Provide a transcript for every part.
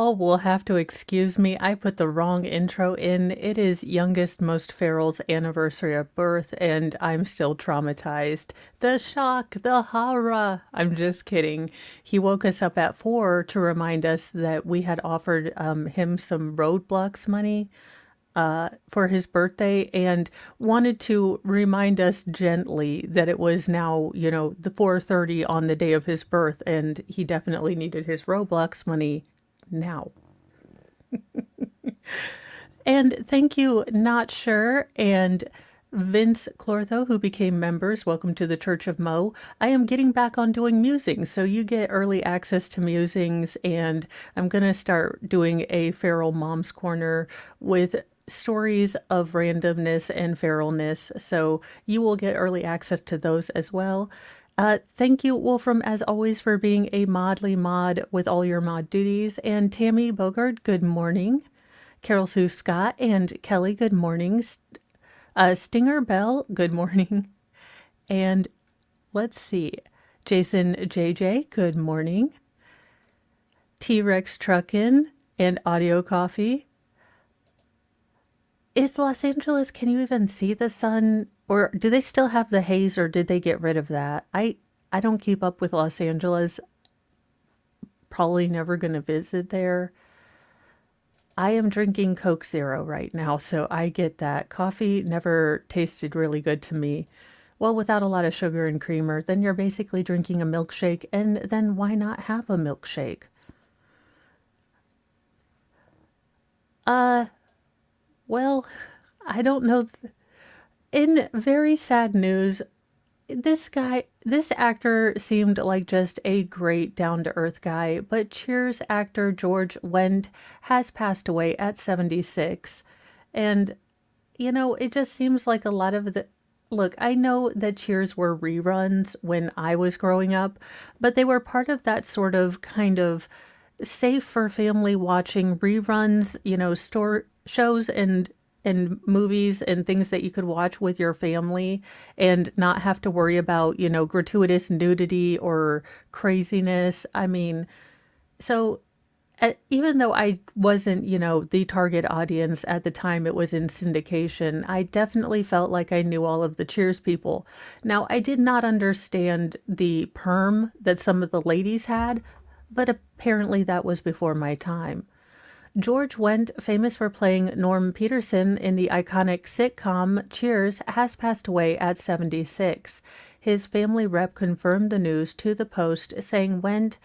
Y'all will have to excuse me. I put the wrong intro in. It is youngest most feral's anniversary of birth, and I'm still traumatized. The shock, the horror. I'm just kidding. He woke us up at 4 to remind us that we had offered him some roadblocks money for his birthday and wanted to remind us gently that it was now, the 4:30 on the day of his birth, and he definitely needed his Roblox money now. And thank you, Not Sure, and Vince Clortho, who became members. Welcome to the Church of Mo. I am getting back on doing musings, so you get early access to musings, and I'm going to start doing a Feral Mom's Corner with stories of randomness and feralness, so you will get early access to those as well. Thank you, Wolfram, as always, for being a modly mod with all your mod duties. And Tammy Bogart, good morning. Carol Sue Scott and Kelly, good morning. Stinger Bell, good morning. And let's see, Jason JJ, good morning. T-Rex Truckin' and Audio Coffee. Is Los Angeles, can you even see the sun? Or do they still have the haze, or did they get rid of that? I don't keep up with Los Angeles. Probably never going to visit there. I am drinking Coke Zero right now, so I get that. Coffee never tasted really good to me. Well, without a lot of sugar and creamer, then you're basically drinking a milkshake, and then why not have a milkshake? Uh, well, I don't know. In very sad news, this actor seemed like just a great down to earth guy, but Cheers actor George Wendt has passed away at 76. And, it just seems like a lot of the. Look, I know that Cheers were reruns when I was growing up, but they were part of that sort of kind of safe for family watching reruns, store shows and movies and things that you could watch with your family and not have to worry about, gratuitous nudity or craziness. I mean, so even though I wasn't, the target audience at the time it was in syndication, I definitely felt like I knew all of the Cheers people. Now, I did not understand the perm that some of the ladies had, but apparently that was before my time. George Wendt, famous for playing Norm Peterson in the iconic sitcom Cheers, has passed away at 76. His family rep confirmed the news to the Post, saying Wendt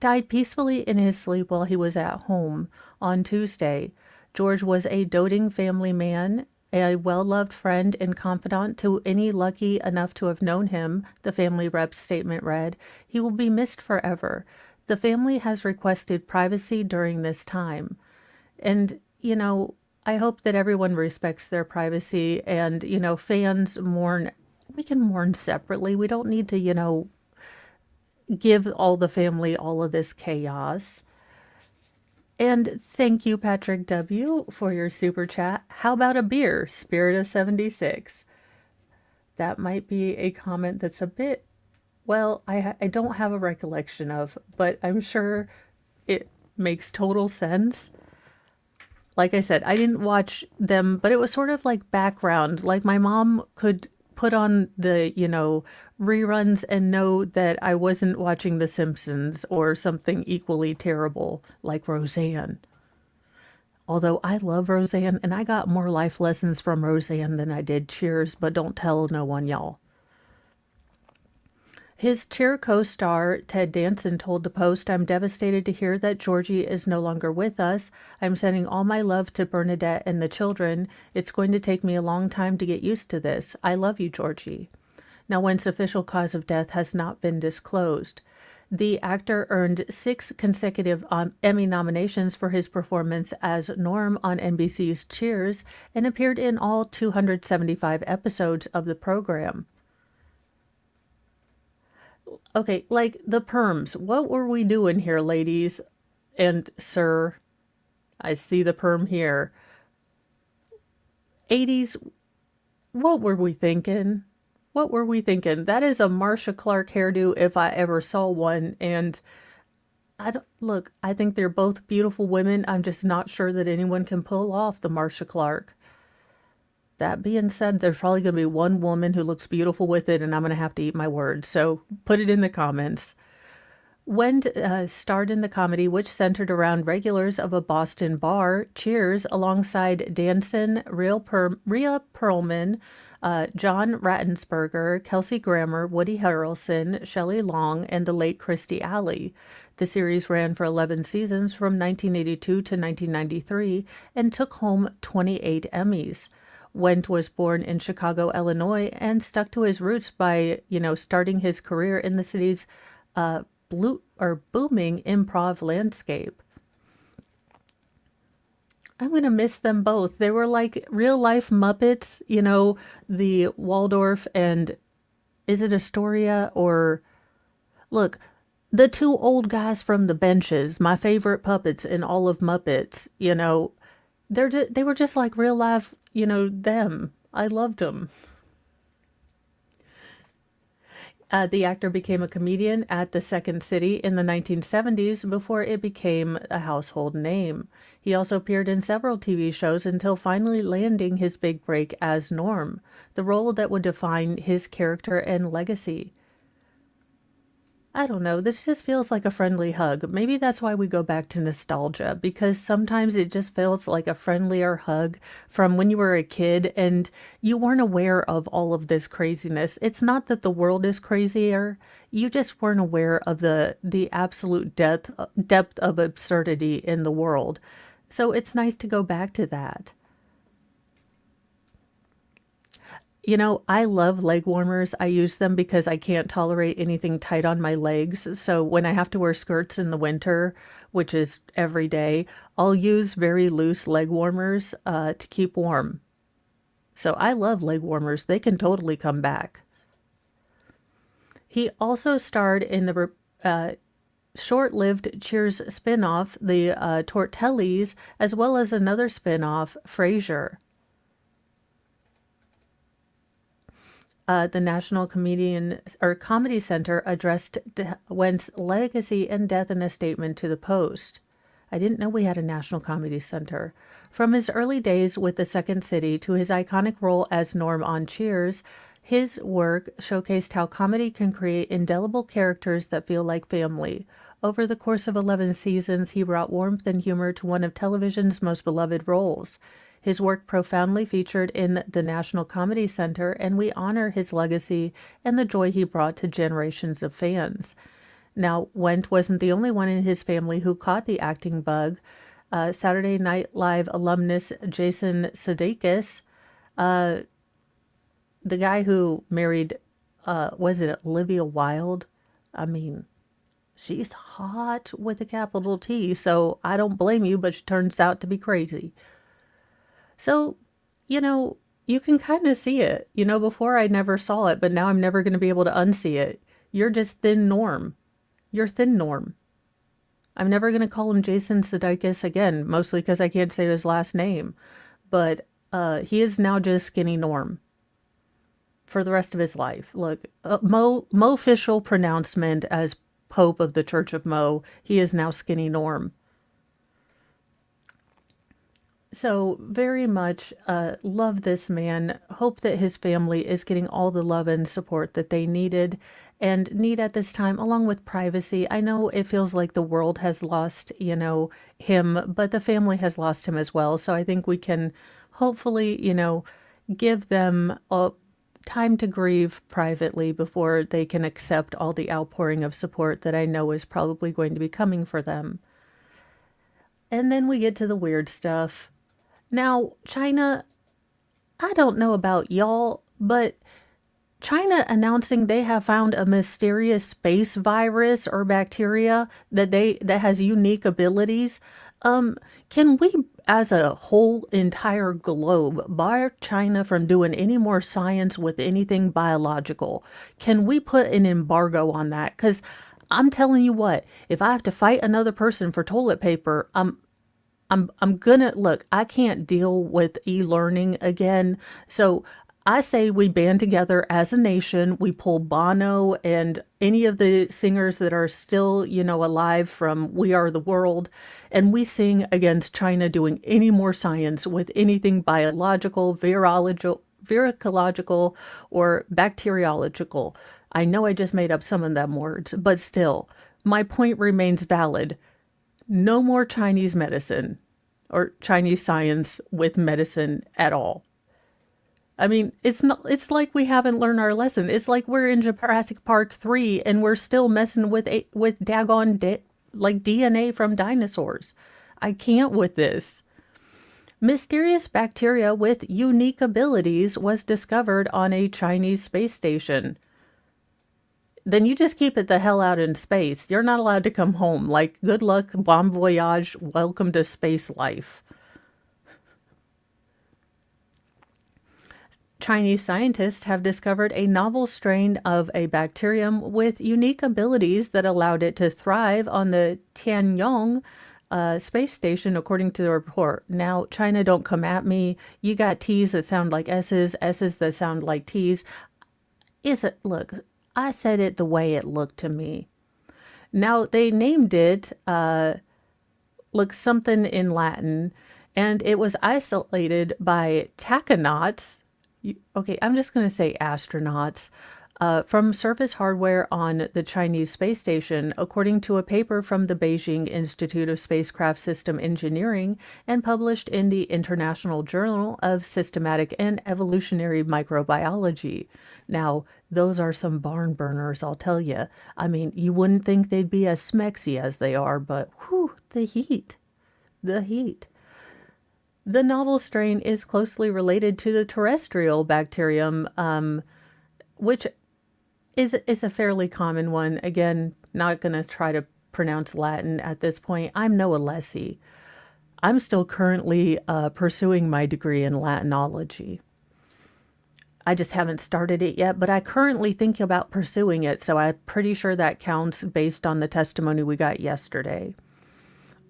died peacefully in his sleep while he was at home on Tuesday. George was a doting family man, a well-loved friend and confidant to any lucky enough to have known him, the family rep's statement read. He will be missed forever. The family has requested privacy during this time. And, I hope that everyone respects their privacy and, fans mourn. We can mourn separately. We don't need to, give all the family all of this chaos. And thank you, Patrick W., for your super chat. How about a beer, Spirit of 76? That might be a comment that's a bit, well, I don't have a recollection of, but I'm sure it makes total sense. Like I said, I didn't watch them, but it was sort of like background. Like my mom could put on the, reruns and know that I wasn't watching The Simpsons or something equally terrible like Roseanne. Although I love Roseanne and I got more life lessons from Roseanne than I did Cheers, but don't tell no one, y'all. His Cheer co-star, Ted Danson, told the Post, I'm devastated to hear that Georgie is no longer with us. I'm sending all my love to Bernadette and the children. It's going to take me a long time to get used to this. I love you, Georgie. Now, Wendt's official cause of death has not been disclosed. The actor earned 6 consecutive Emmy nominations for his performance as Norm on NBC's Cheers and appeared in all 275 episodes of the program. Okay, like the perms. What were we doing here, ladies and sir? I see the perm here. 80s, what were we thinking? What were we thinking? That is a Marcia Clark hairdo if I ever saw one. And I don't look, I think they're both beautiful women. I'm just not sure that anyone can pull off the Marcia Clark. That being said, there's probably going to be one woman who looks beautiful with it, and I'm going to have to eat my words. So put it in the comments. Wendt starred in the comedy, which centered around regulars of a Boston bar, Cheers, alongside Danson, Rhea Perlman, John Rattensberger, Kelsey Grammer, Woody Harrelson, Shelley Long, and the late Christy Alley. The series ran for 11 seasons from 1982 to 1993 and took home 28 Emmys. Wendt was born in Chicago, Illinois, and stuck to his roots by, starting his career in the city's booming improv landscape. I'm going to miss them both. They were like real life Muppets, the Waldorf and is it Astoria or look, the two old guys from the benches, my favorite puppets in all of Muppets, they were just like real life, them. I loved them. The actor became a comedian at the Second City in the 1970s before it became a household name. He also appeared in several TV shows until finally landing his big break as Norm, the role that would define his character and legacy. I don't know, this just feels like a friendly hug. Maybe that's why we go back to nostalgia, because sometimes it just feels like a friendlier hug from when you were a kid and you weren't aware of all of this craziness. It's not that the world is crazier, you just weren't aware of the absolute depth of absurdity in the world. So it's nice to go back to that. I love leg warmers. I use them because I can't tolerate anything tight on my legs. So when I have to wear skirts in the winter, which is every day, I'll use very loose leg warmers to keep warm. So I love leg warmers. They can totally come back. He also starred in the short-lived Cheers spin-off, the Tortellis, as well as another spin-off, Frasier. The National Comedy Center addressed Wendt's legacy and death in a statement to the Post. I didn't know we had a National Comedy Center. From his early days with the Second City to his iconic role as Norm on Cheers, his work showcased how comedy can create indelible characters that feel like family. Over the course of 11 seasons, he brought warmth and humor to one of television's most beloved roles. His work profoundly featured in the National Comedy Center, and we honor his legacy and the joy he brought to generations of fans. Now, Wendt wasn't the only one in his family who caught the acting bug. Saturday Night Live alumnus Jason Sudeikis, the guy who married, was it Olivia Wilde? I mean, she's hot with a capital T, so I don't blame you, but she turns out to be crazy. So, you can kind of see it. Before I never saw it, but now I'm never going to be able to unsee it. You're just thin Norm. You're thin Norm. I'm never going to call him Jason Sudeikis again, mostly because I can't say his last name. But he is now just skinny Norm for the rest of his life. Look, Mo official pronouncement as Pope of the Church of Mo, he is now skinny Norm. So very much love this man. Hope that his family is getting all the love and support that they needed and need at this time, along with privacy. I know it feels like the world has lost, him, but the family has lost him as well. So I think we can hopefully, give them time to grieve privately before they can accept all the outpouring of support that I know is probably going to be coming for them. And then we get to the weird stuff. Now, China, I don't know about y'all, but China announcing they have found a mysterious space virus or bacteria that has unique abilities. Can we, as a whole entire globe, bar China from doing any more science with anything biological? Can we put an embargo on that? Because I'm telling you what, if I have to fight another person for toilet paper, I'm gonna look, I can't deal with e-learning again. So I say we band together as a nation. We pull Bono and any of the singers that are still, alive from We Are the World, and we sing against China doing any more science with anything biological, virological, or bacteriological. I know I just made up some of them words, but still, my point remains valid. No more Chinese medicine or Chinese science with medicine at all. I mean, it's like we haven't learned our lesson. It's like we're in Jurassic Park 3 and we're still messing with daggone like DNA from dinosaurs. I can't with this. Mysterious bacteria with unique abilities was discovered on a Chinese space station. Then you just keep it the hell out in space. You're not allowed to come home. Like, good luck, bon voyage, welcome to space life. Chinese scientists have discovered a novel strain of a bacterium with unique abilities that allowed it to thrive on the Tianyong space station, according to the report. Now, China, don't come at me. You got T's that sound like S's, S's that sound like T's. Look, I said it the way it looked to me. Now, they named it, something in Latin, and it was isolated by tachinauts. Okay, I'm just going to say astronauts, from surface hardware on the Chinese space station, according to a paper from the Beijing Institute of Spacecraft System Engineering and published in the International Journal of Systematic and Evolutionary Microbiology. Now, those are some barn burners, I'll tell you. I mean, you wouldn't think they'd be as smexy as they are, but whew, the heat. The heat. The novel strain is closely related to the terrestrial bacterium, which is a fairly common one. Again, not going to try to pronounce Latin at this point. I'm no Alessi. I'm still currently pursuing my degree in Latinology. I just haven't started it yet, but I currently think about pursuing it, so I'm pretty sure that counts based on the testimony we got yesterday.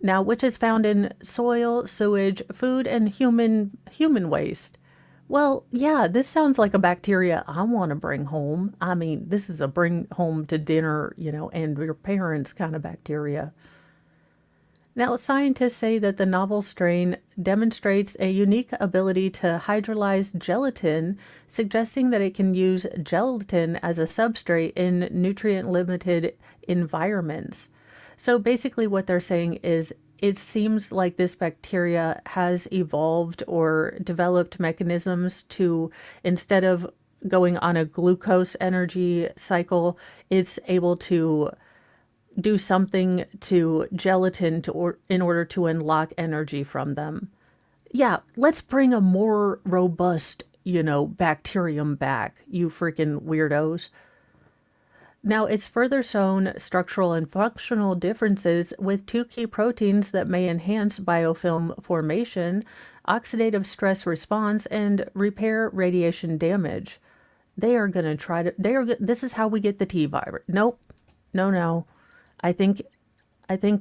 Now, which is found in soil, sewage, food, and human waste. Well, yeah, this sounds like a bacteria I want to bring home. I mean, this is a bring home to dinner, and your parents kind of bacteria. Now, scientists say that the novel strain demonstrates a unique ability to hydrolyze gelatin, suggesting that it can use gelatin as a substrate in nutrient-limited environments. So basically what they're saying is it seems like this bacteria has evolved or developed mechanisms to, instead of going on a glucose energy cycle, it's able to do something to gelatin in order to unlock energy from them. Yeah, let's bring a more robust, bacterium back, you freaking weirdos. Now, it's further shown structural and functional differences with two key proteins that may enhance biofilm formation, oxidative stress response, and repair radiation damage. They are going to try to, this is how we get the T virus. Nope. No. I think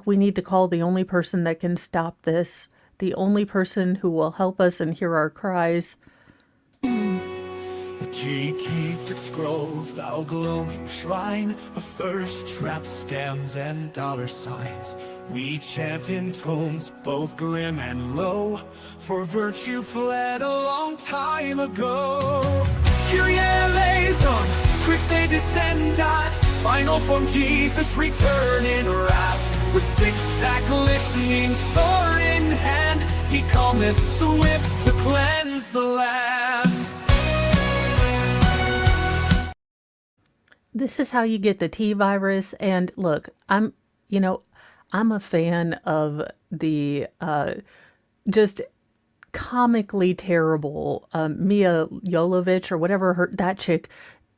we need to call the only person that can stop this, the only person who will help us and hear our cries. The key keeps its grove, thou glowing shrine of thirst, traps, scams, and dollar signs. We chant in tones both grim and low, for virtue fled a long time ago. Kyrie eleison, Christe descendat, final form Jesus return in wrath. With six-pack listening, sword in hand, he cometh swift to cleanse the land. This is how you get the T virus. And look, I'm a fan of the just comically terrible Mia Jovovich or whatever that chick,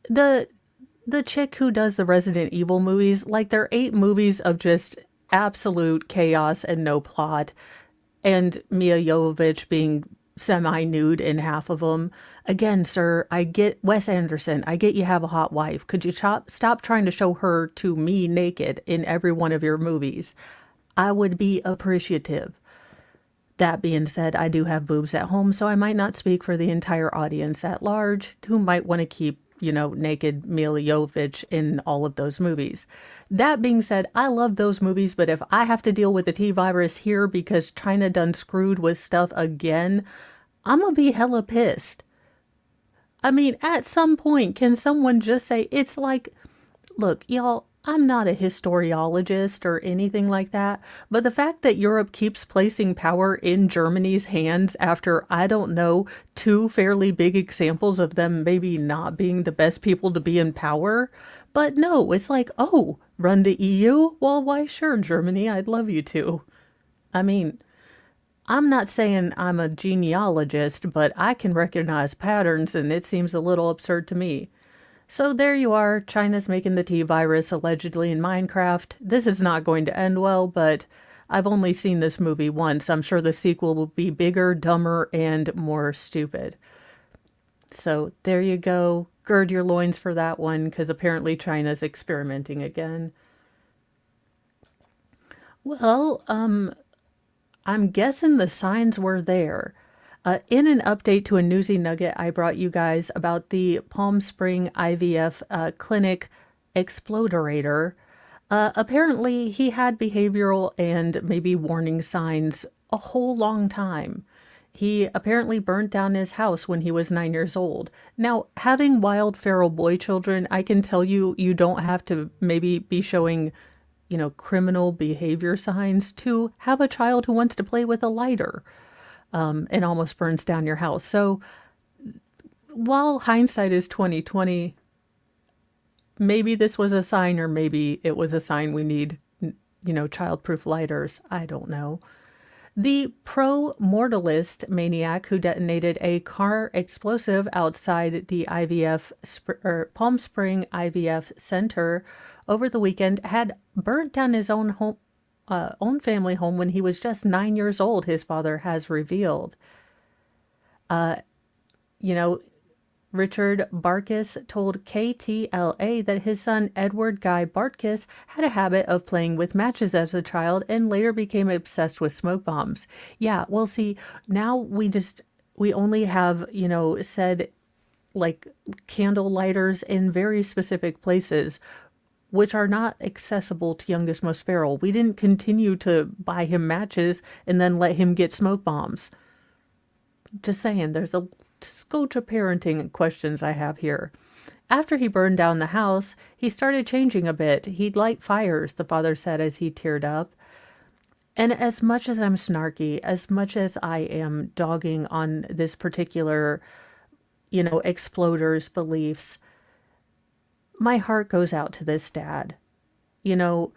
the chick who does the Resident Evil movies. Like, there are 8 movies of just absolute chaos and no plot, and Mia Jovovich being semi-nude in half of them. Again, sir, I get Wes Anderson. I get you have a hot wife. Could you stop trying to show her to me naked in every one of your movies? I would be appreciative. That being said, I do have boobs at home, so I might not speak for the entire audience at large who might want to keep, naked Mila Jovovich in all of those movies. That being said, I love those movies, but if I have to deal with the T virus here because China done screwed with stuff again, I'm gonna be hella pissed. I mean, at some point, can someone just say, it's like, look, y'all, I'm not a historiologist or anything like that, but the fact that Europe keeps placing power in Germany's hands after, I don't know, two fairly big examples of them maybe not being the best people to be in power. But no, it's like, oh, run the EU? Well, why, sure, Germany, I'd love you to. I mean, I'm not saying I'm a genealogist, but I can recognize patterns, and it seems a little absurd to me. So there you are, China's making the T virus allegedly in Minecraft. This is not going to end well, but I've only seen this movie once. I'm sure the sequel will be bigger, dumber, and more stupid. So there you go. Gird your loins for that one, because apparently China's experimenting again. Well, I'm guessing the signs were there. In an update to a newsy nugget I brought you guys about the Palm Spring IVF clinic explorator, apparently he had behavioral and maybe warning signs a whole long time. He apparently burnt down his house when he was 9 years old. Now, having wild feral boy children, I can tell you, you don't have to maybe be showing, criminal behavior signs to have a child who wants to play with a lighter and almost burns down your house. So while hindsight is 2020, maybe this was a sign, or maybe it was a sign we need, childproof lighters. I don't know. The pro-mortalist maniac who detonated a car explosive outside the Palm Spring IVF Center over the weekend had burnt down his own home, own family home when he was just 9 years old, his father has revealed. Uh, you know, Richard Barkis told KTLA that his son Edward Guy Barkis had a habit of playing with matches as a child and later became obsessed with smoke bombs. Yeah, well, see, now we only have, said like candle lighters in very specific places, which are not accessible to youngest most feral. We didn't continue to buy him matches and then let him get smoke bombs. Just saying, there's a scotch of parenting questions I have here. After he burned down the house, he started changing a bit. He'd light fires, the father said as he teared up. And as much as I'm snarky, as much as I am dogging on this particular, exploder's beliefs, my heart goes out to this dad. You know,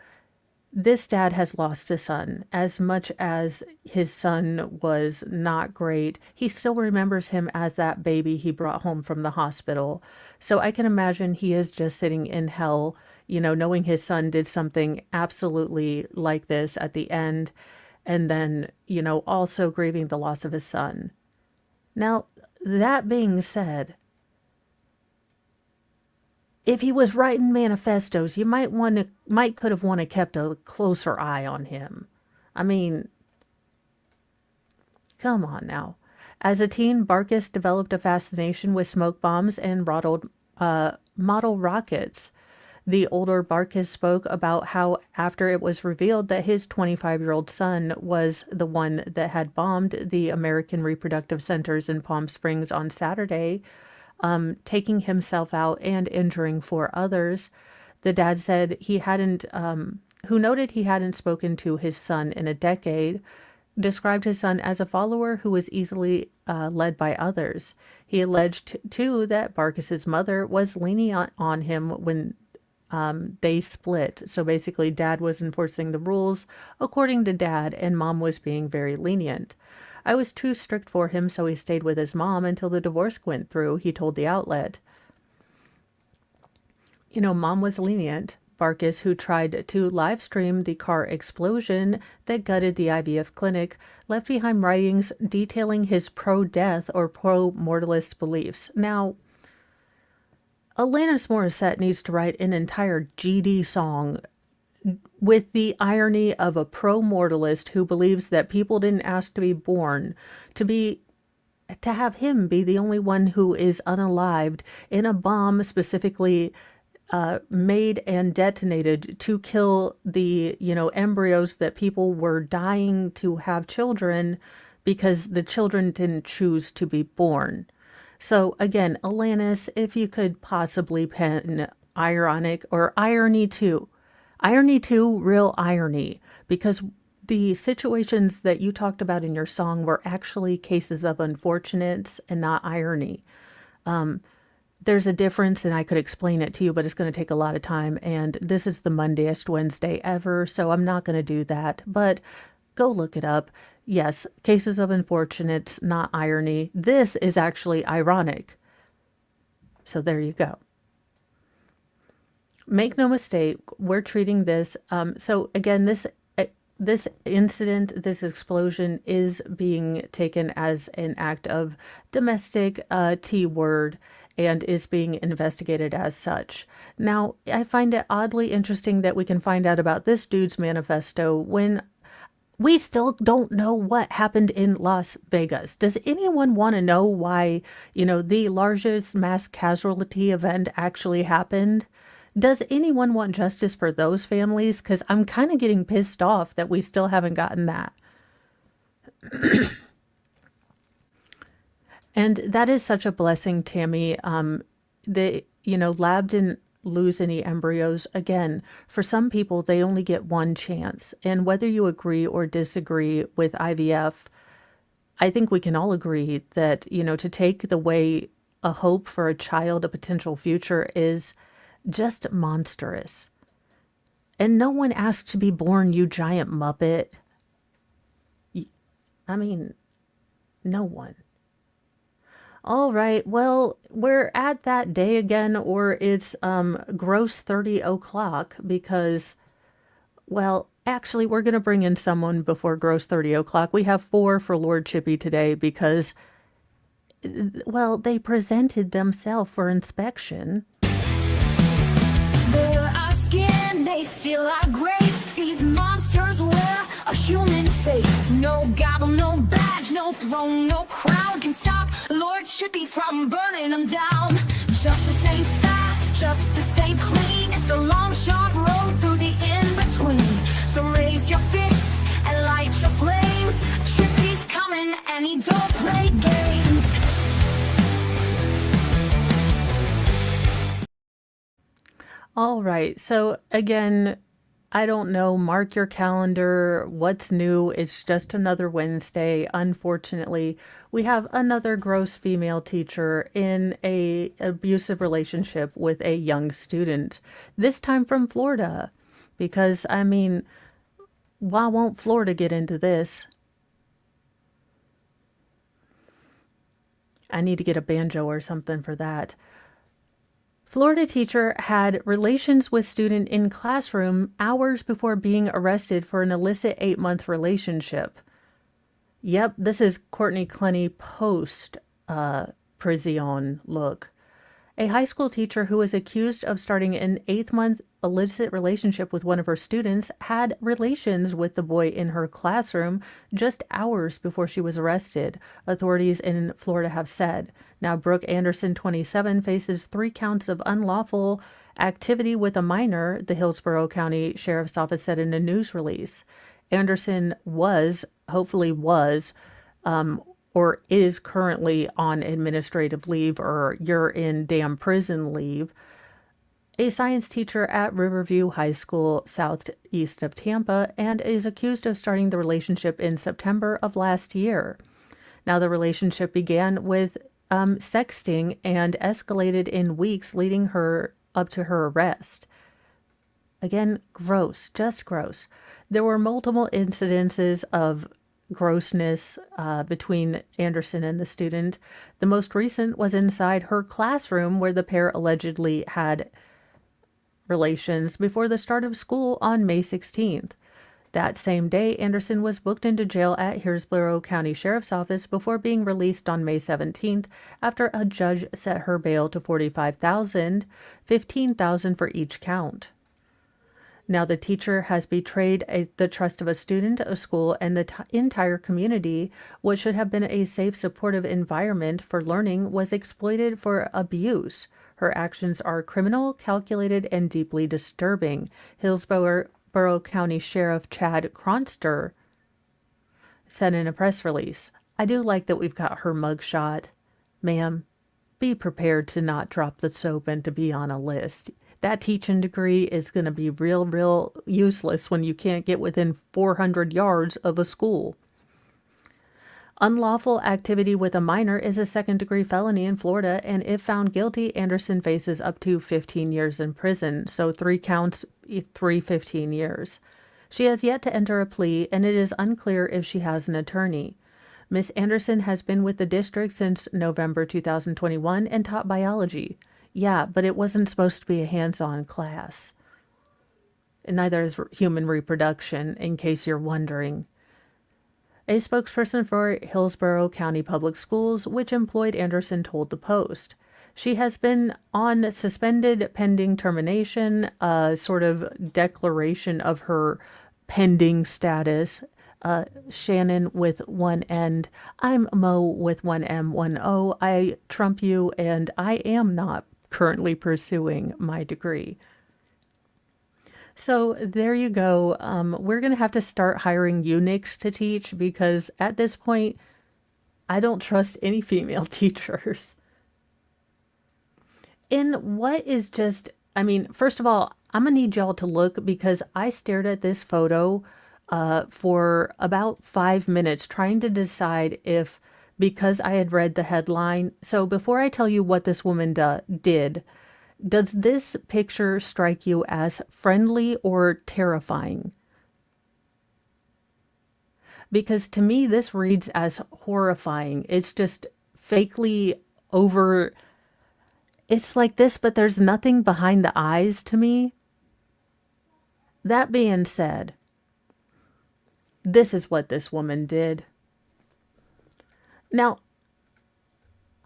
this dad has lost a son. As much as his son was not great, he still remembers him as that baby he brought home from the hospital. So I can imagine he is just sitting in hell, knowing his son did something absolutely like this at the end, and then, also grieving the loss of his son. Now, that being said, if he was writing manifestos, you could have wanted kept a closer eye on him. I mean, come on now. As a teen, Barkis developed a fascination with smoke bombs and model rockets. The older Barkis spoke about how after it was revealed that his 25-year-old son was the one that had bombed the American Reproductive Centers in Palm Springs on Saturday, taking himself out and injuring four others. The dad said who noted he hadn't spoken to his son in a decade, described his son as a follower who was easily led by others. He alleged, too, that Barkis's mother was leaning on him when they split. So basically, dad was enforcing the rules according to dad, and mom was being very lenient. I was too strict for him, so he stayed with his mom until the divorce went through, he told the outlet. Mom was lenient. Barkis, who tried to live stream the car explosion that gutted the IVF clinic, left behind writings detailing his pro-death or pro-mortalist beliefs. Now, Alanis Morissette needs to write an entire GD song with the irony of a pro-mortalist who believes that people didn't ask to be born, to be to have him be the only one who is unalived in a bomb specifically made and detonated to kill the, embryos that people were dying to have children because the children didn't choose to be born. So again, Alanis, if you could possibly pen ironic or irony too, real irony, because the situations that you talked about in your song were actually cases of unfortunates and not irony. There's a difference, and I could explain it to you, but it's going to take a lot of time. And this is the Mondayest Wednesday ever, so I'm not going to do that. But go look it up. Yes, cases of unfortunates, not irony. This is actually ironic. So there you go. Make no mistake, we're treating this. So again, this incident, this explosion is being taken as an act of domestic T word and is being investigated as such. Now, I find it oddly interesting that we can find out about this dude's manifesto when we still don't know what happened in Las Vegas. Does anyone want to know why, the largest mass casualty event actually happened? Does anyone want justice for those families? Because I'm kind of getting pissed off that we still haven't gotten that. And that is such a blessing, Tammy. Lab didn't lose any embryos. Again, for some people, they only get one chance. And whether you agree or disagree with IVF, I think we can all agree that, to take away a hope for a child, a potential future, is just monstrous. And no one asked to be born, you giant muppet. I mean, no one. All right, well, we're at that day again, or it's gross 30 o'clock because, well, actually, we're going to bring in someone before gross 30 o'clock. We have 4 for Lord Chippy today because, well, they presented themselves for inspection. They're our skin, they steal our grace. These monsters wear a human face. No gavel, no badge, no throne, no crown can stop Lord Chippy from burning them down. Justice ain't fast, justice ain't clean. It's a long, sharp road through the in-between. So raise your fists and light your flames. Chippy's coming and he don't play games. All right. So again, I don't know. Mark your calendar. What's new? It's just another Wednesday. Unfortunately, we have another gross female teacher in a abusive relationship with a young student, this time from Florida. Because, I mean, why won't Florida get into this? I need to get a banjo or something for that. Florida teacher had relations with student in classroom hours before being arrested for an illicit 8-month relationship. Yep, this is Courtney Clenny post prison look. A high school teacher who was accused of starting an 8th-month illicit relationship with one of her students had relations with the boy in her classroom just hours before she was arrested, authorities in Florida have said. Now, Brooke Anderson, 27, faces 3 counts of unlawful activity with a minor, the Hillsborough County Sheriff's Office said in a news release. Anderson hopefully was, or is currently on administrative leave, or you're in damn prison leave, a science teacher at Riverview High School southeast of Tampa, and is accused of starting the relationship in September of last year. Now, the relationship began with sexting and escalated in weeks, leading her up to her arrest. Again, gross, just gross. There were multiple incidences of grossness between Anderson and the student. The most recent was inside her classroom where the pair allegedly had relations before the start of school on May 16th. That same day, Anderson was booked into jail at Hillsborough County Sheriff's Office before being released on May 17th after a judge set her bail to $45,000, $15,000 for each count. Now, the teacher has betrayed the trust of a student, a school, and the entire community. What should have been a safe, supportive environment for learning was exploited for abuse. Her actions are criminal, calculated, and deeply disturbing. Hillsborough County Sheriff Chad Cronster said in a press release. I do like that we've got her mugshot. Ma'am, be prepared to not drop the soap and to be on a list. That teaching degree is going to be real useless when you can't get within 400 yards of a school. Unlawful activity with a minor is a second-degree felony in Florida, and if found guilty, Anderson faces up to 15 years in prison. So 3 counts, 15 years. She has yet to enter a plea, and it is unclear if she has an attorney. Miss Anderson has been with the district since November 2021 and taught biology. Yeah, but it wasn't supposed to be a hands-on class. And neither is human reproduction, in case you're wondering. A spokesperson for Hillsborough County Public Schools, which employed Anderson, told the Post. She has been on suspended pending termination, a sort of declaration of her pending status. Shannon with one N. I'm Mo with one M, one O. I trump you, and I am not currently pursuing my degree. So there you go. We're going to have to start hiring eunuchs to teach because at this point, I don't trust any female teachers. In what is just, I mean, first of all, I'm going to need y'all to look because I stared at this photo for about 5 minutes trying to decide if, because I had read the headline. So before I tell you what this woman did, does this picture strike you as friendly or terrifying? Because to me, this reads as horrifying. It's just fakely over. It's like this, but there's nothing behind the eyes to me. That being said, this is what this woman did. Now,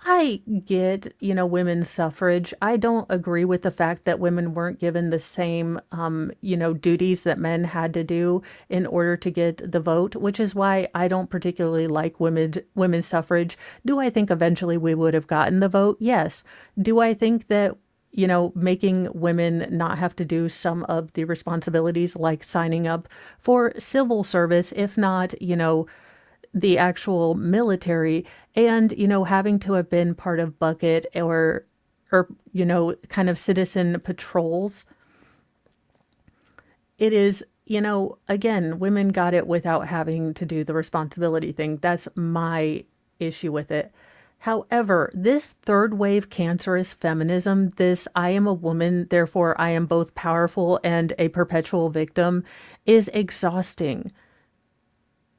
I get, women's suffrage. I don't agree with the fact that women weren't given the same, duties that men had to do in order to get the vote, which is why I don't particularly like women's suffrage. Do I think eventually we would have gotten the vote? Yes. Do I think that, making women not have to do some of the responsibilities like signing up for civil service, if not, the actual military and, having to have been part of bucket or, kind of citizen patrols. It is, again, women got it without having to do the responsibility thing. That's my issue with it. However, this third wave cancerous feminism, this I am a woman, therefore I am both powerful and a perpetual victim, is exhausting.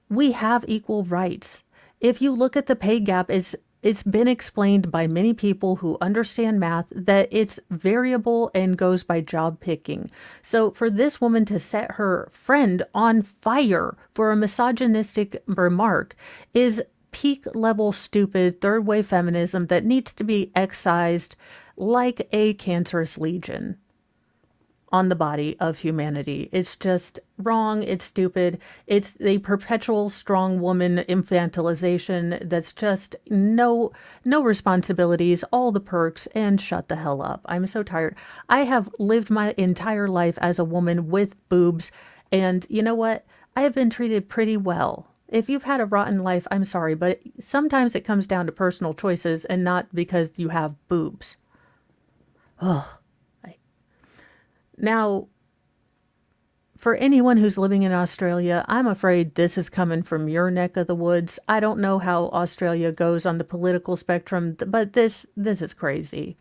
We have equal rights. If you look at the pay gap, it's been explained by many people who understand math that it's variable and goes by job picking. So for this woman to set her friend on fire for a misogynistic remark is peak level stupid third wave feminism that needs to be excised like a cancerous legion on the body of humanity. It's just wrong. It's stupid. It's the perpetual strong woman infantilization that's just no responsibilities, all the perks, and shut the hell up. I'm so tired. I have lived my entire life as a woman with boobs, and you know what? I have been treated pretty well. If you've had a rotten life, I'm sorry, but sometimes it comes down to personal choices and not because you have boobs. Ugh. Now, for anyone who's living in Australia, I'm afraid this is coming from your neck of the woods. I don't know how Australia goes on the political spectrum, but this is crazy.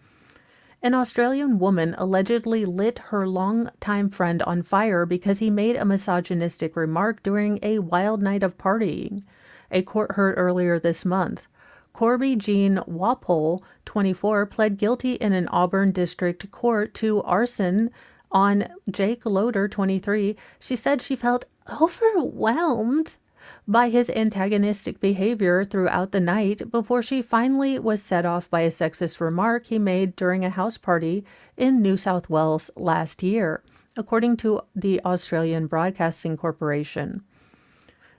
An Australian woman allegedly lit her longtime friend on fire because he made a misogynistic remark during a wild night of partying. A court heard earlier this month. Corby Jean Walpole, 24, pled guilty in an Auburn district court to arson on Jake Loader, 23. She said she felt overwhelmed by his antagonistic behavior throughout the night before she finally was set off by a sexist remark he made during a house party in New South Wales last year. according to the Australian Broadcasting Corporation.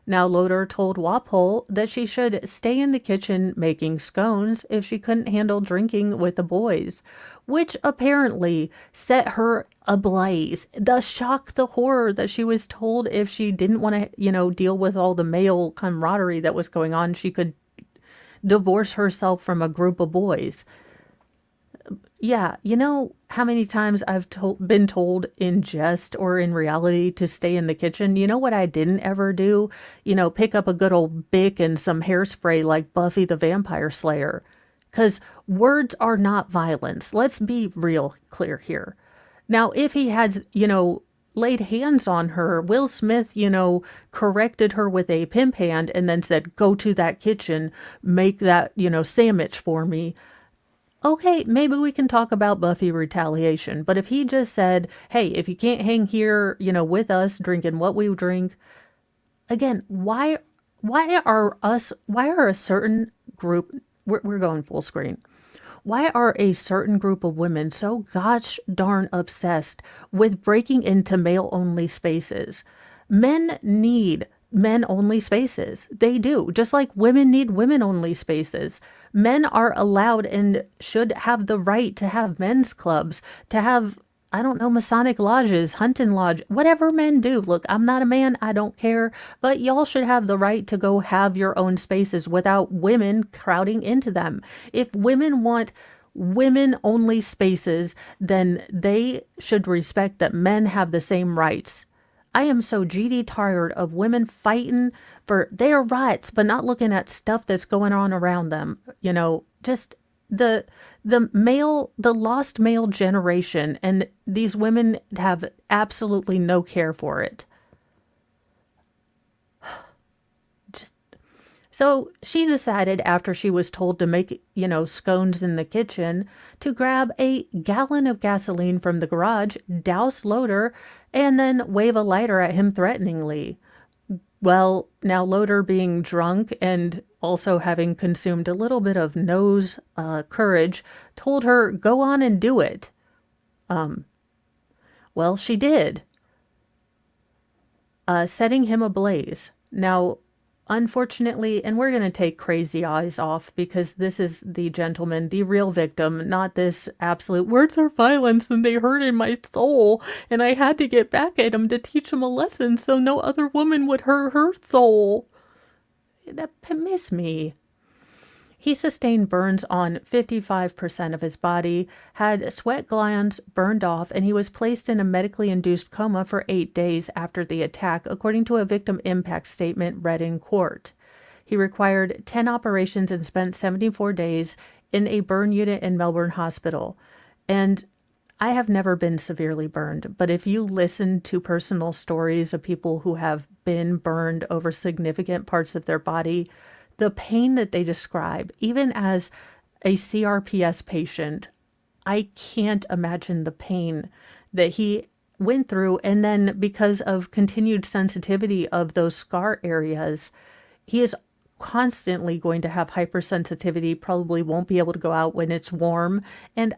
Now, Loder told Walpole that she should stay in the kitchen making scones if she couldn't handle drinking with the boys, which apparently set her ablaze. The shock, the horror that she was told if she didn't want to, deal with all the male camaraderie that was going on, she could divorce herself from a group of boys. Yeah, you know how many times I've been told in jest or in reality to stay in the kitchen? You know what I didn't ever do? Pick up a good old Bic and some hairspray like Buffy the Vampire Slayer. Because words are not violence. Let's be real clear here. Now, if he had, laid hands on her, Will Smith, corrected her with a pimp hand and then said, go to that kitchen, make that, sandwich for me. Okay, maybe we can talk about Buffy retaliation. But if he just said, hey, if you can't hang here, with us drinking what we drink, again, why are a certain group, we're going full screen. Why are a certain group of women so gosh darn obsessed with breaking into male-only spaces? Men need men-only spaces. They do. Just like women need women-only spaces. Men are allowed and should have the right to have men's clubs, to have, I don't know, Masonic lodges, hunting lodge, whatever men do. Look, I'm not a man. I don't care. But y'all should have the right to go have your own spaces without women crowding into them. If women want women-only spaces, then they should respect that men have the same rights. I am so GD tired of women fighting for their rights, but not looking at stuff that's going on around them. Just the lost male generation, and these women have absolutely no care for it. So she decided, after she was told to make, scones in the kitchen, to grab a gallon of gasoline from the garage, douse Loder, and then wave a lighter at him threateningly. Well, now Loder, being drunk and also having consumed a little bit of nose courage, told her, go on and do it. Well, she did, setting him ablaze. Now, unfortunately, and we're going to take Crazy Eyes off because this is the gentleman, the real victim, not this absolute words are violence and they hurt in my soul and I had to get back at him to teach him a lesson so no other woman would hurt her soul. That miss me. He sustained burns on 55% of his body, had sweat glands burned off, and he was placed in a medically induced coma for 8 days after the attack, according to a victim impact statement read in court. He required 10 operations and spent 74 days in a burn unit in Melbourne Hospital. And I have never been severely burned, but if you listen to personal stories of people who have been burned over significant parts of their body, the pain that they describe, even as a CRPS patient, I can't imagine the pain that he went through. And then because of continued sensitivity of those scar areas, he is constantly going to have hypersensitivity, probably won't be able to go out when it's warm. And,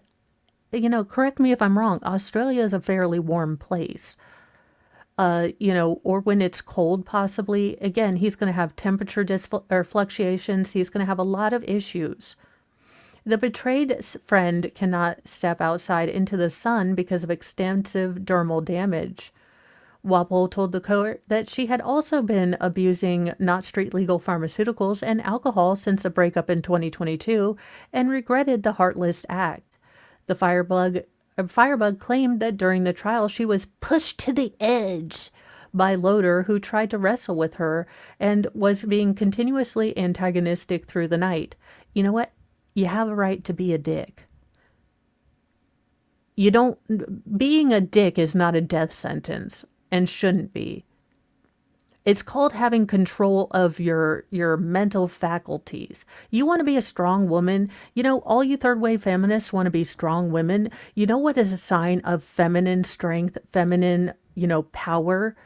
correct me if I'm wrong, Australia is a fairly warm place. Or when it's cold, possibly. Again, he's going to have temperature fluctuations. He's going to have a lot of issues. The betrayed friend cannot step outside into the sun because of extensive dermal damage. Walpole told the court that she had also been abusing not street legal pharmaceuticals and alcohol since a breakup in 2022 and regretted the heartless act. The Firebug claimed that during the trial she was pushed to the edge by Loder, who tried to wrestle with her and was being continuously antagonistic through the night. You know what? You have a right to be a dick. Being a dick is not a death sentence and shouldn't be. It's called having control of your mental faculties. You want to be a strong woman. All you third wave feminists want to be strong women. You know what is a sign of feminine strength, feminine, power?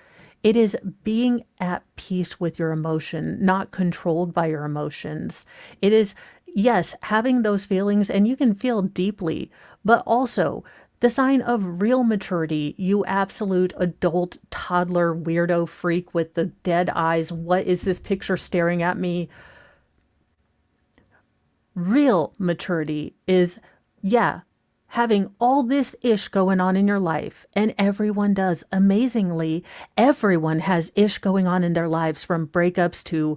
It is being at peace with your emotion, not controlled by your emotions. It is, yes, having those feelings, and you can feel deeply, but also The sign of real maturity, you absolute adult toddler weirdo freak with the dead eyes. What is this picture staring at me? Real maturity is, yeah, having all this ish going on in your life, and everyone does. Amazingly, everyone has ish going on in their lives, from breakups to,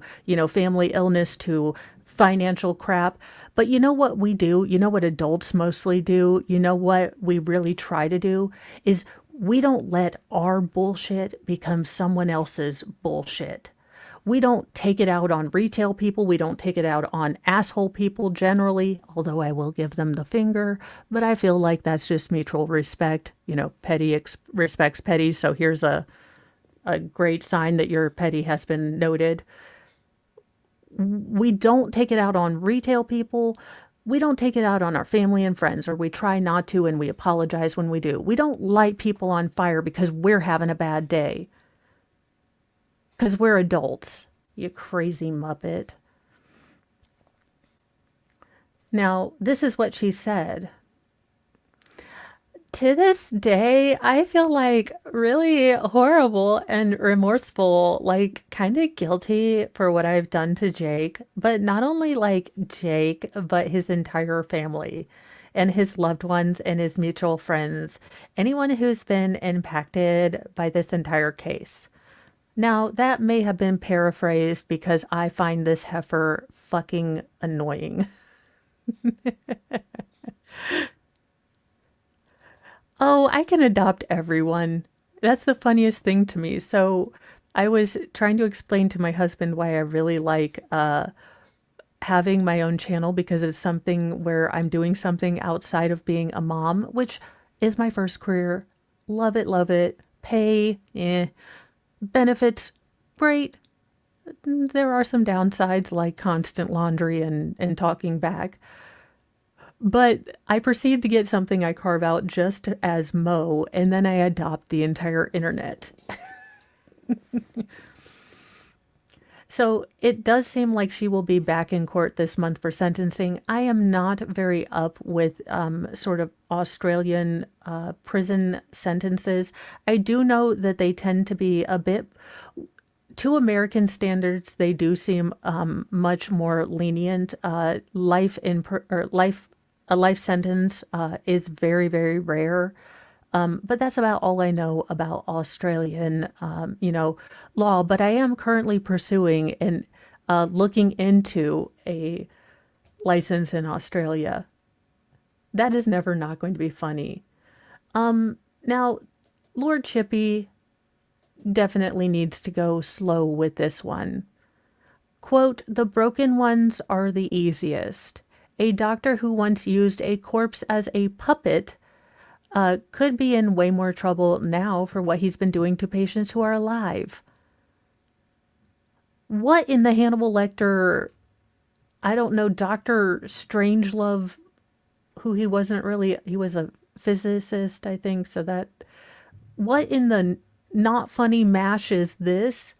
family illness to financial crap. But you know what we do? You know what adults mostly do? You know what we really try to do is we don't let our bullshit become someone else's bullshit. We don't take it out on retail people. We don't take it out on asshole people generally, although I will give them the finger. But I feel like that's just mutual respect. Petty respects petty. So here's a great sign that your petty has been noted. We don't take it out on retail people. We don't take it out on our family and friends, or we try not to, and we apologize when we do. We don't light people on fire because we're having a bad day. Because we're adults, you crazy Muppet. Now, this is what she said. To this day, I feel like really horrible and remorseful, like kind of guilty for what I've done to Jake, but not only like Jake, but his entire family and his loved ones and his mutual friends, anyone who's been impacted by this entire case. Now, that may have been paraphrased because I find this heifer fucking annoying. Oh, I can adopt everyone. That's the funniest thing to me. So I was trying to explain to my husband why I really like having my own channel, because it's something where I'm doing something outside of being a mom, which is my first career. Love it, love it. Pay, eh. Benefits, great. There are some downsides like constant laundry and talking back. But I proceed to get something I carve out just as Mo, and then I adopt the entire internet. So it does seem like she will be back in court this month for sentencing. I am not very up with sort of Australian prison sentences. I do know that they tend to be a bit, to American standards, they do seem much more lenient. A life sentence is very, very rare. But that's about all I know about Australian, law. But I am currently pursuing and looking into a license in Australia. That is never not going to be funny. Now, Lord Chippy definitely needs to go slow with this one. Quote, "The broken ones are the easiest. A doctor who once used a corpse as a puppet could be in way more trouble now for what he's been doing to patients who are alive." What in the Hannibal Lecter, I don't know, Dr. Strangelove, who he wasn't really, he was a physicist, I think, so that, what in the not funny mash is this?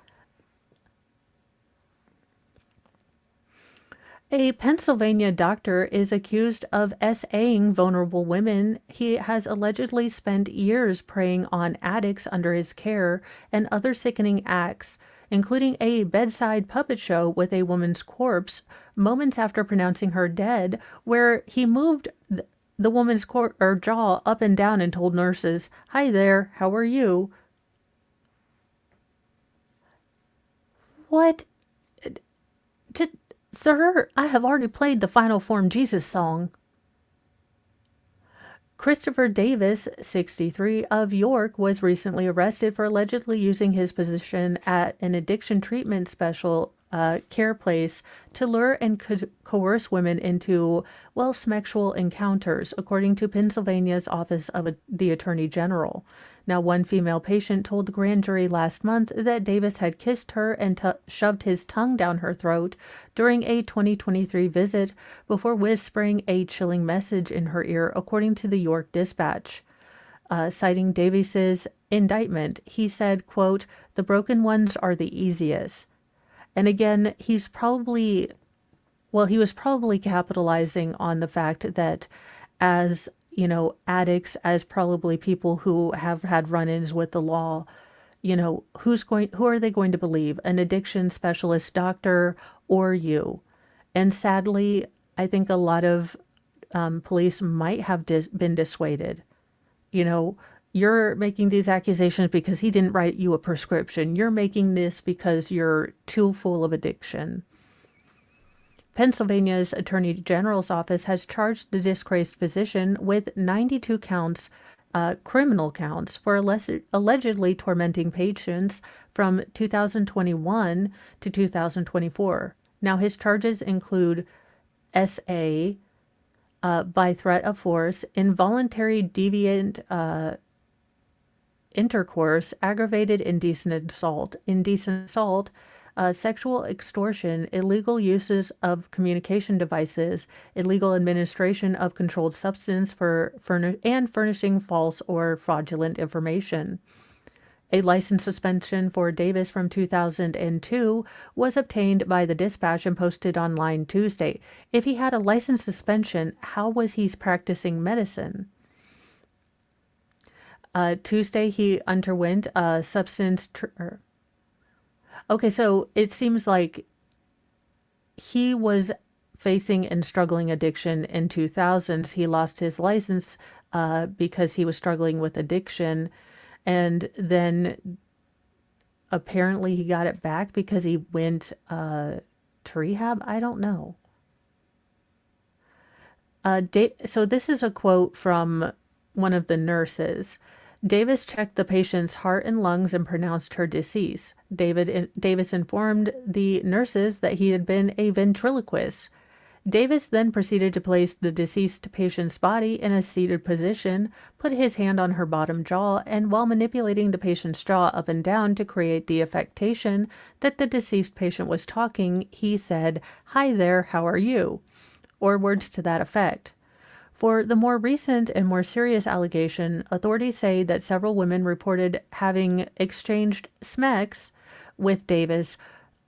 A Pennsylvania doctor is accused of SAing vulnerable women. He has allegedly spent years preying on addicts under his care and other sickening acts, including a bedside puppet show with a woman's corpse moments after pronouncing her dead, where he moved the woman's jaw up and down and told nurses, "Hi there, how are you?" What? Sir, I have already played the Final Form Jesus song. Christopher Davis, 63, of York, was recently arrested for allegedly using his position at an addiction treatment special care place to lure and coerce women into, well, sexual encounters, according to Pennsylvania's Office of the Attorney General. Now, one female patient told the grand jury last month that Davis had kissed her and shoved his tongue down her throat during a 2023 visit before whispering a chilling message in her ear, according to the York Dispatch. Citing Davis's indictment, he said, quote, "The broken ones are the easiest." And again, he was probably capitalizing on the fact that as, addicts as probably people who have had run-ins with the law, who are they going to believe? An addiction specialist doctor or you? And sadly, I think a lot of police might have been dissuaded. You're making these accusations because he didn't write you a prescription. You're making this because you're too full of addiction. Pennsylvania's Attorney General's office has charged the disgraced physician with 92 counts, criminal counts, for allegedly tormenting patients from 2021 to 2024. Now, his charges include SA, by threat of force, involuntary deviant intercourse, aggravated indecent assault, sexual extortion, illegal uses of communication devices, illegal administration of controlled substance and furnishing false or fraudulent information. A license suspension for Davis from 2002 was obtained by the Dispatch and posted online Tuesday. If he had a license suspension, how was he practicing medicine? Tuesday, he underwent a substance... Okay, so it seems like he was facing and struggling addiction in 2000s. He lost his license because he was struggling with addiction. And then apparently he got it back because he went to rehab. I don't know. So this is a quote from one of the nurses. Davis checked the patient's heart and lungs and pronounced her deceased. Davis informed the nurses that he had been a ventriloquist. Davis then proceeded to place the deceased patient's body in a seated position, put his hand on her bottom jaw, and while manipulating the patient's jaw up and down to create the affectation that the deceased patient was talking, he said, "Hi there, how are you?" or words to that effect. For the more recent and more serious allegation, authorities say that several women reported having exchanged smecks with Davis.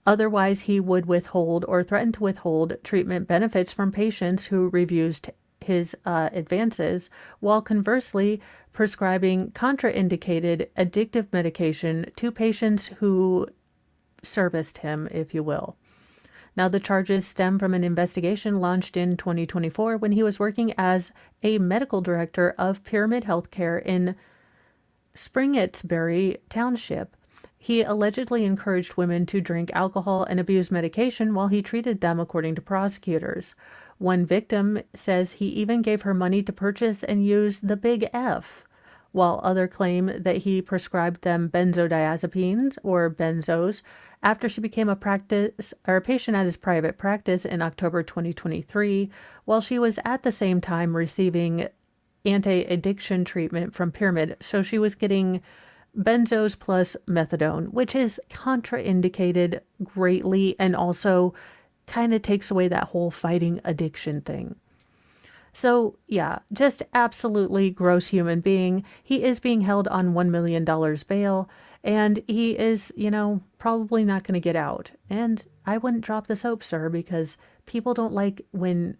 Otherwise, he would withhold or threaten to withhold treatment benefits from patients who refused his advances, while conversely prescribing contraindicated addictive medication to patients who serviced him, if you will. Now, the charges stem from an investigation launched in 2024 when he was working as a medical director of Pyramid Healthcare in Springettsbury Township. He allegedly encouraged women to drink alcohol and abuse medication while he treated them, according to prosecutors. One victim says he even gave her money to purchase and use the Big F, while others claim that he prescribed them benzodiazepines or benzos after she became a patient at his private practice in October 2023, while she was at the same time receiving anti-addiction treatment from Pyramid. So she was getting benzos plus methadone, which is contraindicated greatly and also kind of takes away that whole fighting addiction thing. So yeah, just absolutely gross human being. He is being held on $1 million bail, and he is, probably not going to get out. And I wouldn't drop the soap, sir, because people don't like when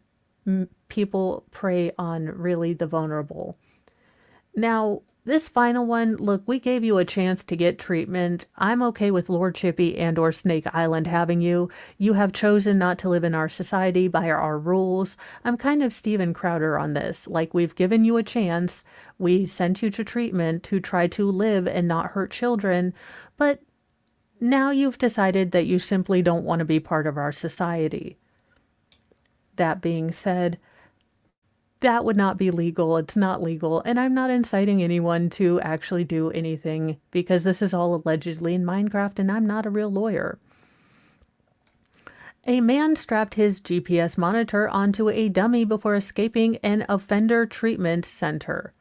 people prey on really the vulnerable. Now, this final one, look, we gave you a chance to get treatment. I'm okay with Lord Chippy and or Snake Island having you. You have chosen not to live in our society by our rules. I'm kind of Steven Crowder on this. Like, we've given you a chance. We sent you to treatment to try to live and not hurt children. But now you've decided that you simply don't want to be part of our society. That being said, that would not be legal. It's not legal. And I'm not inciting anyone to actually do anything because this is all allegedly in Minecraft and I'm not a real lawyer. A man strapped his GPS monitor onto a dummy before escaping an offender treatment center.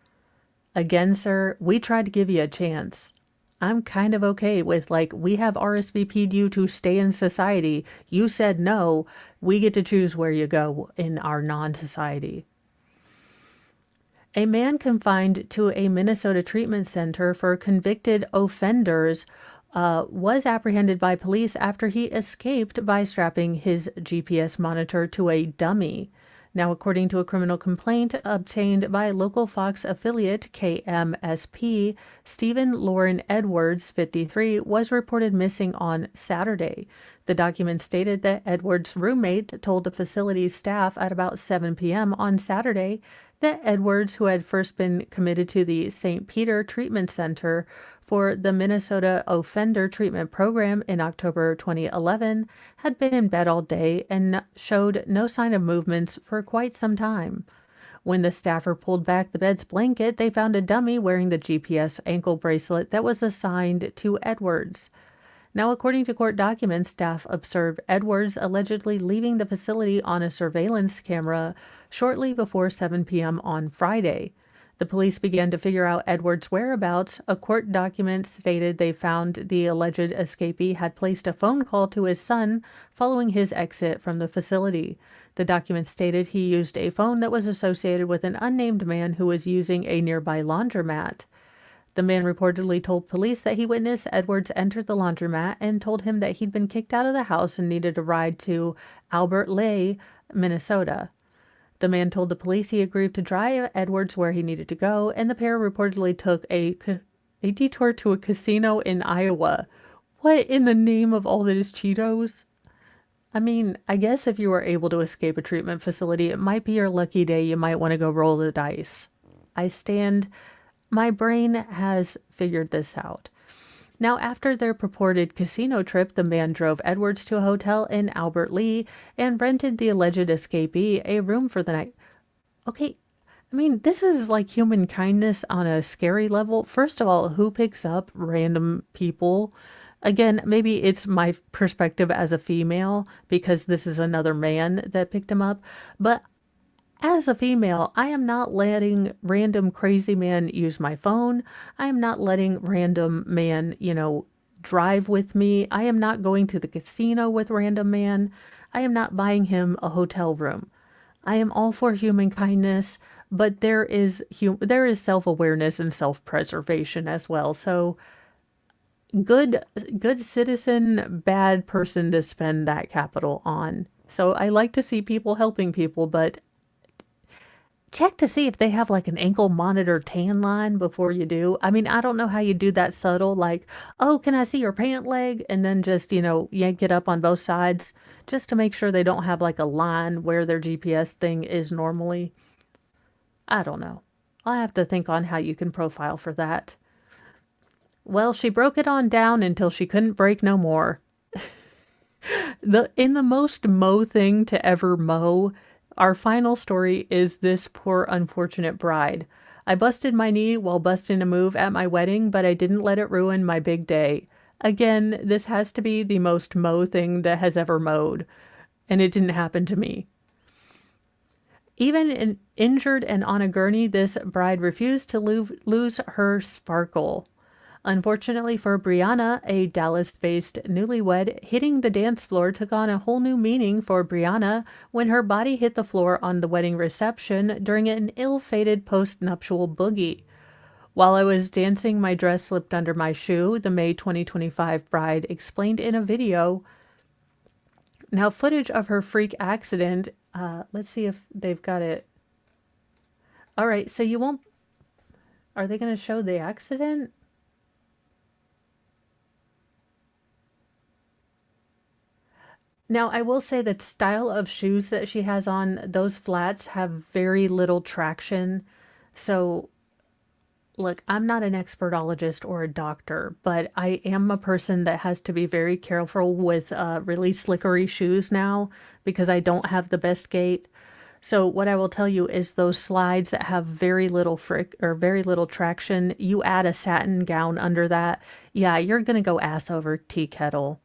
Again, sir, we tried to give you a chance. I'm kind of okay with, we have RSVP'd you to stay in society. You said no. We get to choose where you go in our non-society. A man confined to a Minnesota treatment center for convicted offenders was apprehended by police after he escaped by strapping his GPS monitor to a dummy. Now, according to a criminal complaint obtained by local Fox affiliate KMSP, Stephen Lauren Edwards, 53, was reported missing on Saturday. The document stated that Edwards' roommate told the facility's staff at about 7 p.m. on Saturday that Edwards, who had first been committed to the St. Peter Treatment Center for the Minnesota Offender Treatment Program in October 2011, had been in bed all day and showed no sign of movements for quite some time. When the staffer pulled back the bed's blanket, they found a dummy wearing the GPS ankle bracelet that was assigned to Edwards. Now, according to court documents, staff observed Edwards allegedly leaving the facility on a surveillance camera shortly before 7 p.m. on Friday. The police began to figure out Edwards' whereabouts. A court document stated they found the alleged escapee had placed a phone call to his son following his exit from the facility. The document stated he used a phone that was associated with an unnamed man who was using a nearby laundromat. The man reportedly told police that he witnessed Edwards enter the laundromat and told him that he'd been kicked out of the house and needed a ride to Albert Lea, Minnesota. The man told the police he agreed to drive Edwards where he needed to go, and the pair reportedly took a detour to a casino in Iowa. What in the name of all that is Cheetos? I mean, I guess if you were able to escape a treatment facility, it might be your lucky day. You might want to go roll the dice. My brain has figured this out. Now, after their purported casino trip, the man drove Edwards to a hotel in Albert Lea and rented the alleged escapee a room for the night. Okay, I mean, this is like human kindness on a scary level. First of all, who picks up random people? Again, maybe it's my perspective as a female because this is another man that picked him up. But as a female, I am not letting random crazy man use my phone. I am not letting random man, drive with me. I am not going to the casino with random man. I am not buying him a hotel room. I am all for human kindness, but there is self-awareness and self-preservation as well. So good citizen, bad person to spend that capital on. So I like to see people helping people, but check to see if they have like an ankle monitor tan line before you do. I mean, I don't know how you do that subtle, like, oh, can I see your pant leg? And then just, yank it up on both sides just to make sure they don't have like a line where their GPS thing is normally. I don't know. I'll have to think on how you can profile for that. Well, she broke it on down until she couldn't break no more. In the most mow thing to ever mow, our final story is this poor unfortunate bride. I busted my knee while busting a move at my wedding, but I didn't let it ruin my big day. Again, this has to be the most mow thing that has ever mowed, and it didn't happen to me. Even injured and on a gurney, this bride refused to lose her sparkle. Unfortunately for Brianna, a Dallas-based newlywed, hitting the dance floor took on a whole new meaning for Brianna when her body hit the floor on the wedding reception during an ill-fated post-nuptial boogie. While I was dancing, my dress slipped under my shoe, the May 2025 bride explained in a video. Now, footage of her freak accident, let's see if they've got it. All right, so are they going to show the accident? Now, I will say that style of shoes that she has on, those flats have very little traction. So, look, I'm not an expertologist or a doctor, but I am a person that has to be very careful with really slickery shoes now because I don't have the best gait. So what I will tell you is those slides that have very little very little traction, you add a satin gown under that, yeah, you're going to go ass over tea kettle.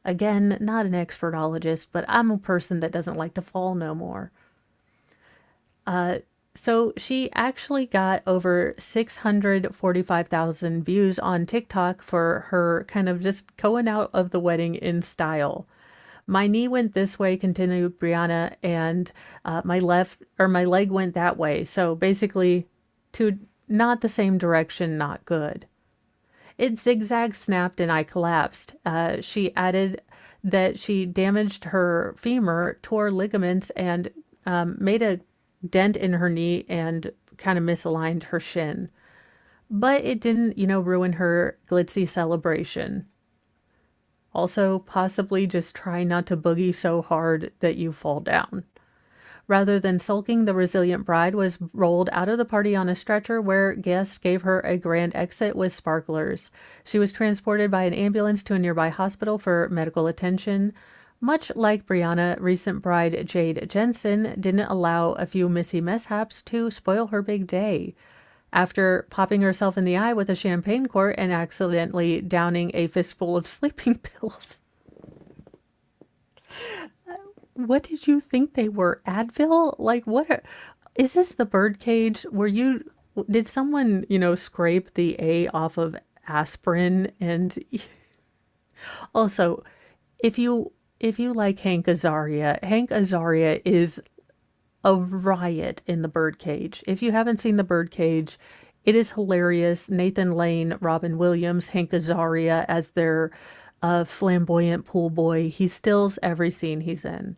Again, not an expertologist, but I'm a person that doesn't like to fall no more. So she actually got over 645,000 views on TikTok for her kind of just going out of the wedding in style. My knee went this way, continued Brianna, and my leg went that way. So basically, to not the same direction, not good. It zigzag snapped and I collapsed. She added that she damaged her femur, tore ligaments, and made a dent in her knee and kind of misaligned her shin. But it didn't, ruin her glitzy celebration. Also, possibly just try not to boogie so hard that you fall down. Rather than sulking, the resilient bride was rolled out of the party on a stretcher where guests gave her a grand exit with sparklers. She was transported by an ambulance to a nearby hospital for medical attention. Much like Brianna, recent bride Jade Jensen didn't allow a few missy mishaps to spoil her big day. After popping herself in the eye with a champagne quart and accidentally downing a fistful of sleeping pills. What did you think they were? Advil? Like, is this the birdcage? Did someone, scrape the A off of aspirin? And also, if you like Hank Azaria is a riot in the birdcage. If you haven't seen the birdcage, it is hilarious. Nathan Lane, Robin Williams, Hank Azaria as their flamboyant pool boy. He stills every scene he's in.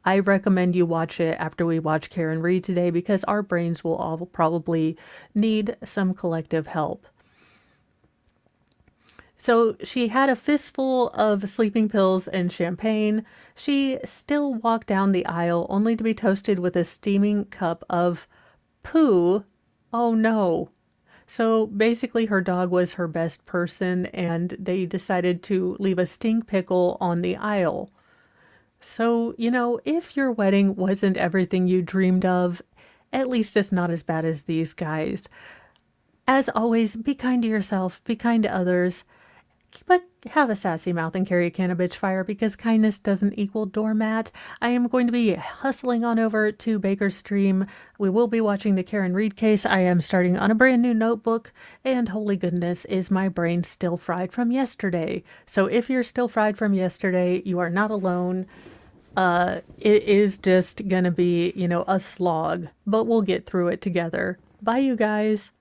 I recommend you watch it after we watch Karen Reed today because our brains will all probably need some collective help. So she had a fistful of sleeping pills and champagne. She still walked down the aisle only to be toasted with a steaming cup of poo. Oh no. So basically her dog was her best person and they decided to leave a stink pickle on the aisle. So, if your wedding wasn't everything you dreamed of, at least it's not as bad as these guys. As always, be kind to yourself, be kind to others, but have a sassy mouth and carry a can of bitch fire because kindness doesn't equal doormat. I am going to be hustling on over to Baker's stream. We will be watching the Karen Reed case. I am starting on a brand new notebook, and holy goodness, is my brain still fried from yesterday. So if you're still fried from yesterday, you are not alone. It is just gonna be, a slog, but we'll get through it together. Bye, you guys.